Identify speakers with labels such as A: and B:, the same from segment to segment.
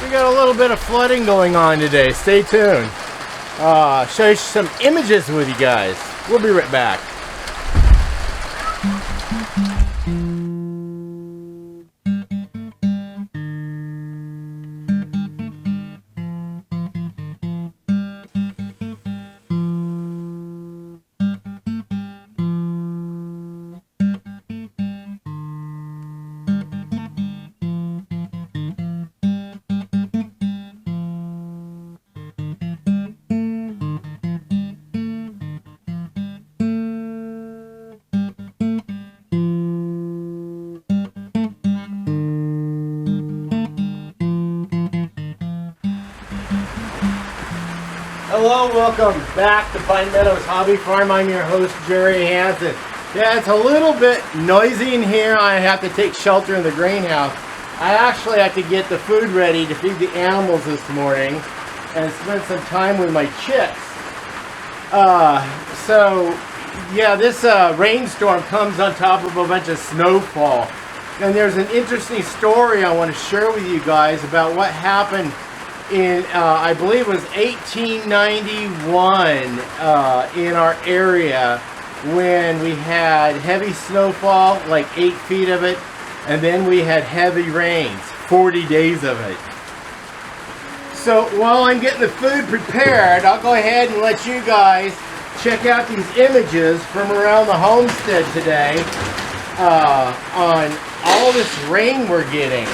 A: We got a little bit of flooding going on today. Stay tuned. Show you some images with you guys. We'll be right back. Hello, welcome back to Pine Meadows Hobby Farm. I'm your host, Jerry Hansen. Yeah, it's a little bit noisy in here. I have to take shelter in the greenhouse. I actually have to get the food ready to feed the animals this morning and spend some time with my chicks. This rainstorm comes on top of a bunch of snowfall. And there's an interesting story I want to share with you guys about what happened in, I believe it was 1891 in our area when we had heavy snowfall, like 8 feet of it, and then we had heavy rains, 40 days of it. So while I'm getting the food prepared, I'll go ahead and let you guys check out these images from around the homestead today on all this rain we're getting.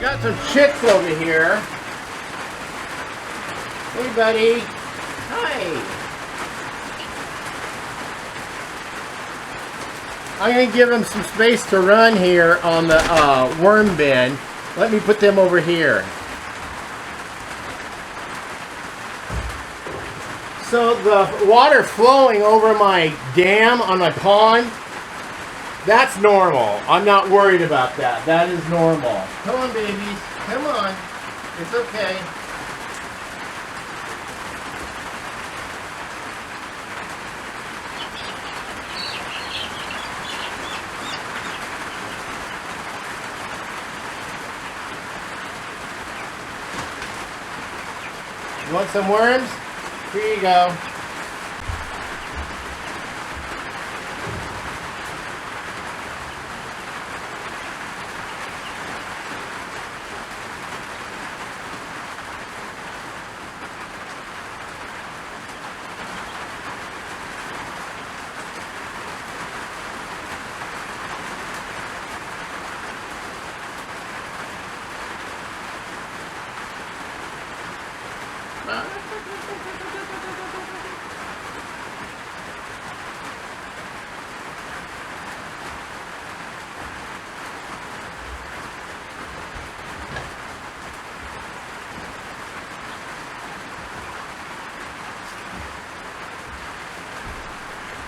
A: got some chicks over here. Hey, buddy. Hi. I'm going to give them some space to run here on the worm bin. Let me put them over here. So the water flowing over my dam on my pond, that's normal. I'm not worried about that. That is normal. Come on, babies. Come on. It's okay. You want some worms? Here you go.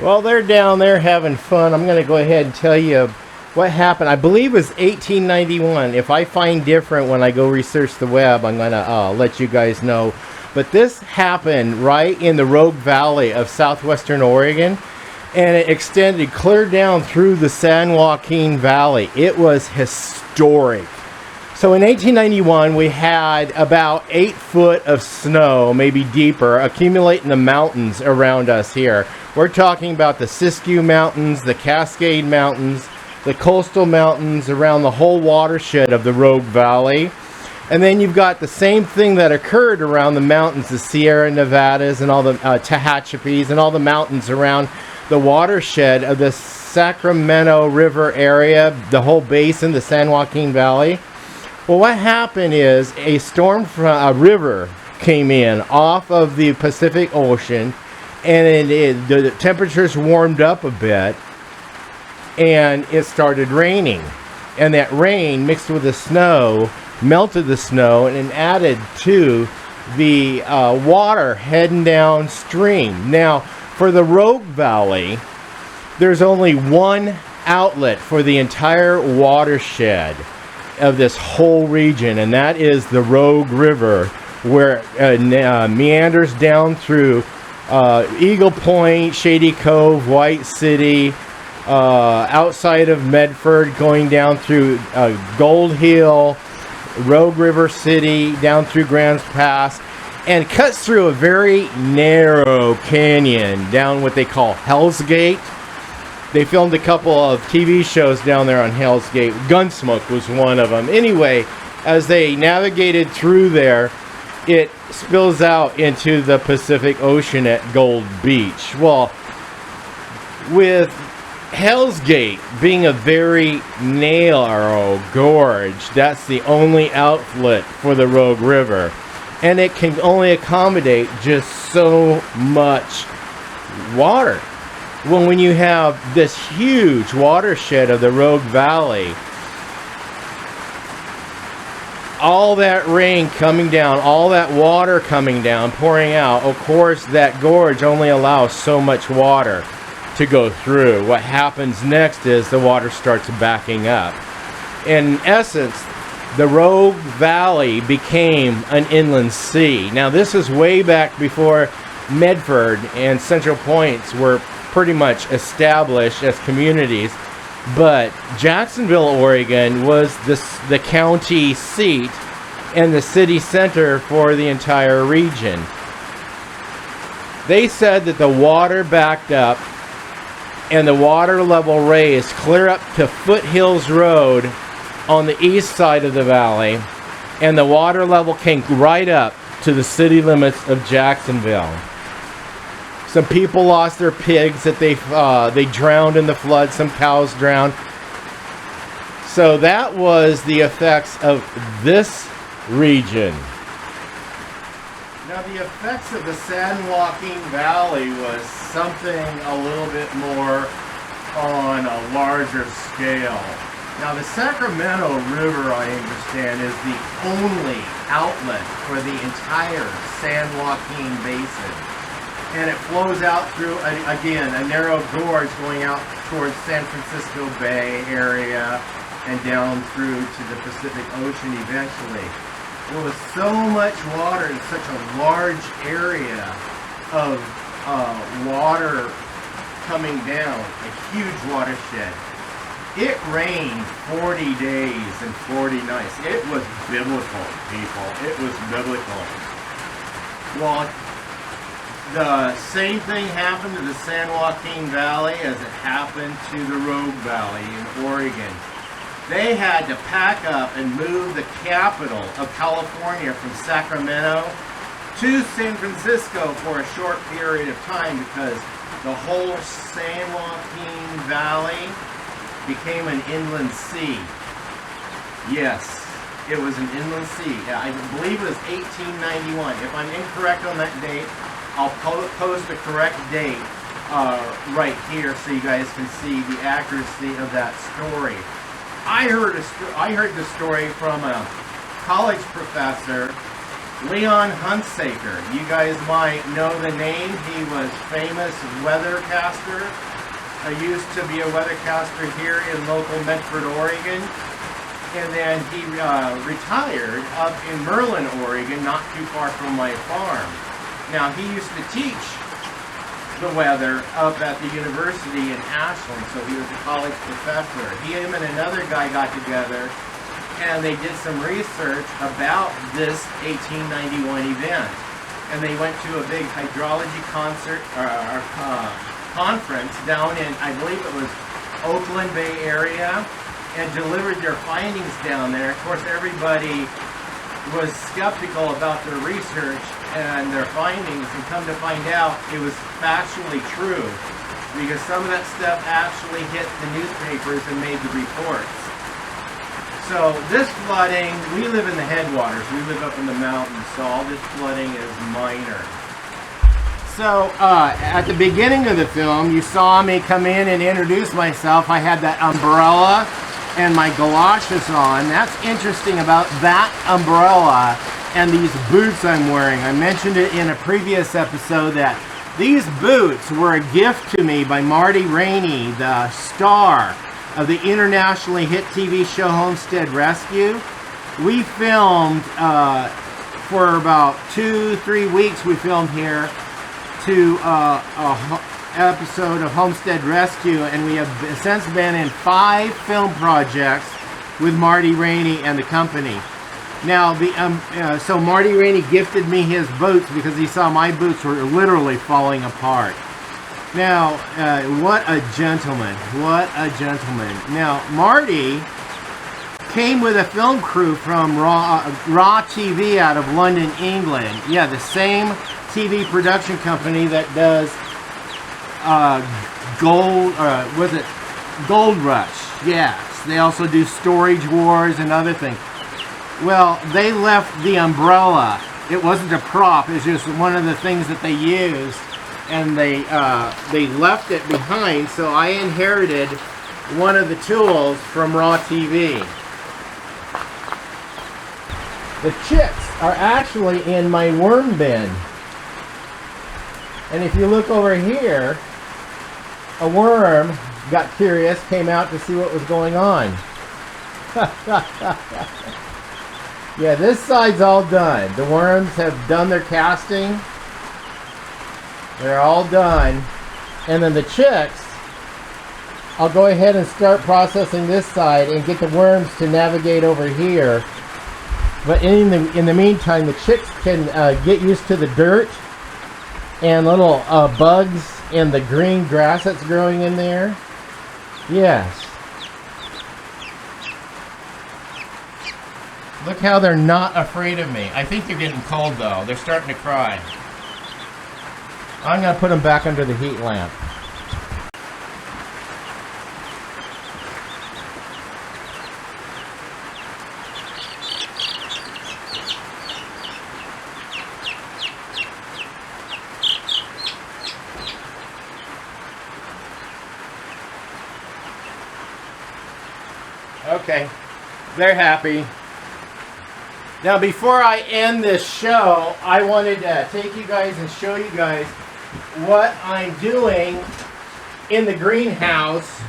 A: Well, they're down there having fun. I'm going to go ahead and tell you what happened. I believe it was 1891. If I find different when I go research the web, I'm going to let you guys know. But this happened right in the Rogue Valley of southwestern Oregon, and it extended clear down through the San Joaquin Valley. It was historic. So in 1891, we had about 8 foot of snow, maybe deeper, accumulate in the mountains around us here. We're talking about the Siskiyou Mountains, the Cascade Mountains, the coastal mountains around the whole watershed of the Rogue Valley. And then you've got the same thing that occurred around the mountains, the Sierra Nevadas and all the Tehachapis and all the mountains around the watershed of the Sacramento River area, the whole basin, the San Joaquin Valley. Well, what happened is a storm from a river came in off of the Pacific Ocean, and the temperatures warmed up a bit, and it started raining. And that rain mixed with the snow melted the snow and added to the water heading downstream. Now, for the Rogue Valley, there's only one outlet for the entire watershed of this whole region, and that is the Rogue River, where meanders down through Eagle Point, Shady Cove, White City, outside of Medford, going down through Gold Hill, Rogue River City, down through Grants Pass, and cuts through a very narrow canyon down what they call Hell's Gate. They filmed a couple of TV shows down there on Hell's Gate. Gunsmoke was one of them. Anyway, as they navigated through there, it spills out into the Pacific Ocean at Gold Beach. Well, with Hell's Gate being a very narrow gorge, that's the only outlet for the Rogue River. And it can only accommodate just so much water. Well, when you have this huge watershed of the Rogue Valley, all that rain coming down, all that water coming down, pouring out, of course, that gorge only allows so much water to go through. What happens next is the water starts backing up. In essence, the Rogue Valley became an inland sea. Now, this is way back before Medford and Central Points were pretty much established as communities, but Jacksonville, Oregon was the county seat and the city center for the entire region. They said that the water backed up and the water level raised clear up to Foothills Road on the east side of the valley, and the water level came right up to the city limits of Jacksonville. Some people lost their pigs that they drowned in the flood. Some cows drowned. So that was the effects of this region. Now the effects of the Sand-Walking Valley was something a little bit more on a larger scale. Now the Sacramento River, I understand, is the only outlet for the entire San Joaquin Basin. And it flows out through, again, a narrow gorge going out towards San Francisco Bay area and down through to the Pacific Ocean eventually. Well, with so much water in such a large area of water coming down, a huge watershed, it rained 40 days and 40 nights. It was biblical, people. It was biblical. Well, the same thing happened to the San Joaquin Valley as it happened to the Rogue Valley in Oregon. They had to pack up and move the capital of California from Sacramento to San Francisco for a short period of time because the whole San Joaquin Valley became an inland sea. Yes, it was an inland sea. I believe it was 1891. If I'm incorrect on that date, I'll post the correct date right here so you guys can see the accuracy of that story. I heard the story from a college professor, Leon Hunsaker. You guys might know the name. He was famous weathercaster. I used to be a weathercaster here in local Medford, Oregon. And then he retired up in Merlin, Oregon, not too far from my farm. Now, he used to teach the weather up at the university in Ashland, so he was a college professor. Him and another guy got together, and they did some research about this 1891 event. And they went to a big hydrology conference down in, I believe it was Oakland Bay area, and delivered their findings down there. Of course, everybody was skeptical about their research and their findings, and come to find out it was factually true because some of that stuff actually hit the newspapers and made the reports. So this flooding, we live in the headwaters, we live up in the mountains, so all this flooding is minor. So at the beginning of the film, you saw me come in and introduce myself. I had that umbrella and my galoshes on. That's interesting about that umbrella and these boots I'm wearing. I mentioned it in a previous episode that these boots were a gift to me by Marty Rainey, the star of the internationally hit TV show Homestead Rescue. We filmed for about 2-3 weeks. We filmed here to a episode of Homestead Rescue, and we have since been in 5 film projects with Marty Rainey and the company. Now, so Marty Rainey gifted me his boots because he saw my boots were literally falling apart. Now, what a gentleman, what a gentleman. Now, Marty came with a film crew from Raw TV out of London, England. Yeah, the same TV production company that does Gold Rush. Yes, they also do Storage Wars and other things. Well, they left the umbrella. It wasn't a prop. It was just one of the things that they used, and they left it behind. So I inherited one of the tools from Raw TV. The chicks are actually in my worm bin. And if you look over here, a worm got curious, came out to see what was going on. Yeah, this side's all done. The worms have done their casting. They're all done. And then the chicks, I'll go ahead and start processing this side and get the worms to navigate over here. But in the meantime, the chicks can get used to the dirt and little bugs and the green grass that's growing in there. Yes. Look how they're not afraid of me. I think they're getting cold though. They're starting to cry. I'm going to put them back under the heat lamp. Okay, they're happy. Now before I end this show, I wanted to take you guys and show you guys what I'm doing in the greenhouse.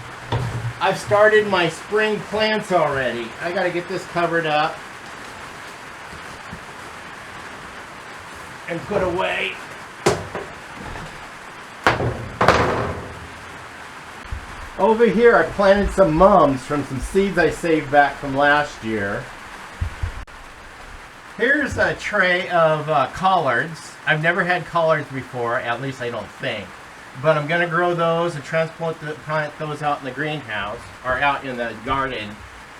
A: I've started my spring plants already. I gotta get this covered up and put away. Over here I planted some mums from some seeds I saved back from last year. Here's a tray of collards. I've never had collards before, at least I don't think. But I'm going to grow those and plant those out in the greenhouse, or out in the garden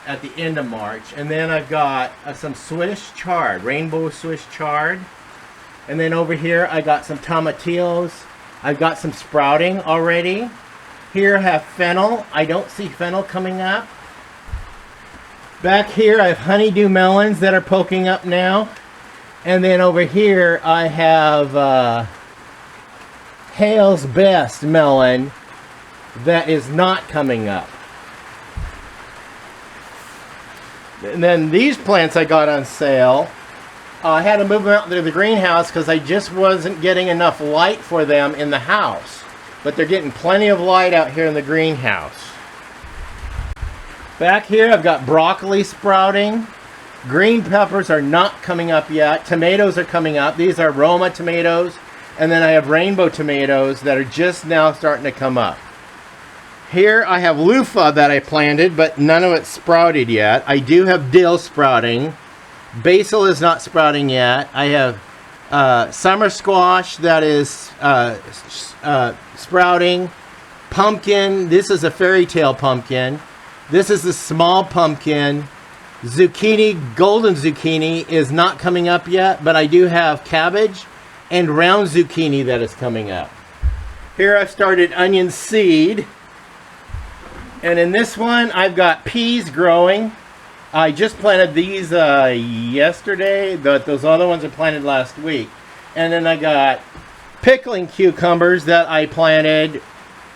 A: at the end of March. And then I've got some Swiss chard, rainbow Swiss chard. And then over here I got some tomatillos. I've got some sprouting already. Here I have fennel. I don't see fennel coming up. Back here I have honeydew melons that are poking up now. And then over here I have Hale's Best melon that is not coming up. And then these plants I got on sale. I had to move them out to the greenhouse because I just wasn't getting enough light for them in the house. But they're getting plenty of light out here in the greenhouse. Back here I've got broccoli sprouting. Green peppers are not coming up yet. Tomatoes are coming up. These are Roma tomatoes. And then I have rainbow tomatoes that are just now starting to come up. Here I have loofah that I planted, but none of it's sprouted yet. I do have dill sprouting. Basil is not sprouting yet. I have summer squash that is sprouting. Pumpkin. This is a fairy tale pumpkin. This is the small pumpkin. Zucchini, golden zucchini is not coming up yet, but I do have cabbage and round zucchini that is coming up. Here I've started onion seed. And in this one I've got peas growing. I just planted these yesterday. Those other ones I planted last week. And then I got pickling cucumbers that I planted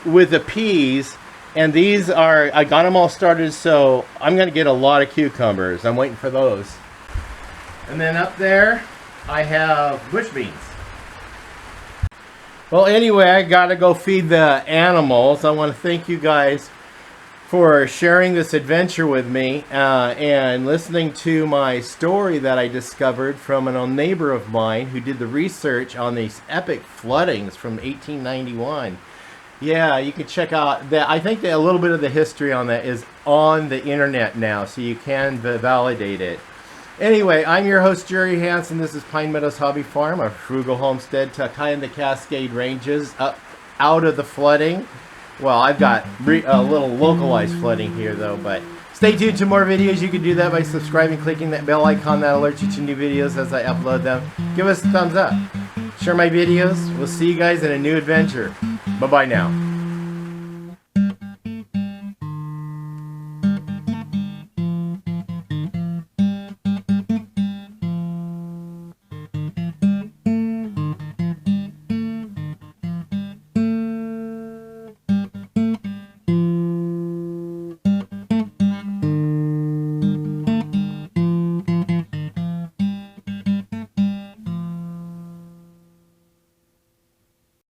A: with the peas. And these are, I got them all started, so I'm going to get a lot of cucumbers. I'm waiting for those. And then up there, I have bush beans. Well, anyway, I got to go feed the animals. I want to thank you guys for sharing this adventure with me and listening to my story that I discovered from an old neighbor of mine who did the research on these epic floodings from 1891. Yeah, you can check out that. I think that a little bit of the history on that is on the internet now, so you can validate it. Anyway, I'm your host, Jerry Hansen. This is Pine Meadows Hobby Farm, a frugal homestead tucked high in the Cascade Ranges, up out of the flooding. Well, I've got a little localized flooding here, though, but stay tuned to more videos. You can do that by subscribing, clicking that bell icon that alerts you to new videos as I upload them. Give us a thumbs up. Share my videos. We'll see you guys in a new adventure. Bye-bye now.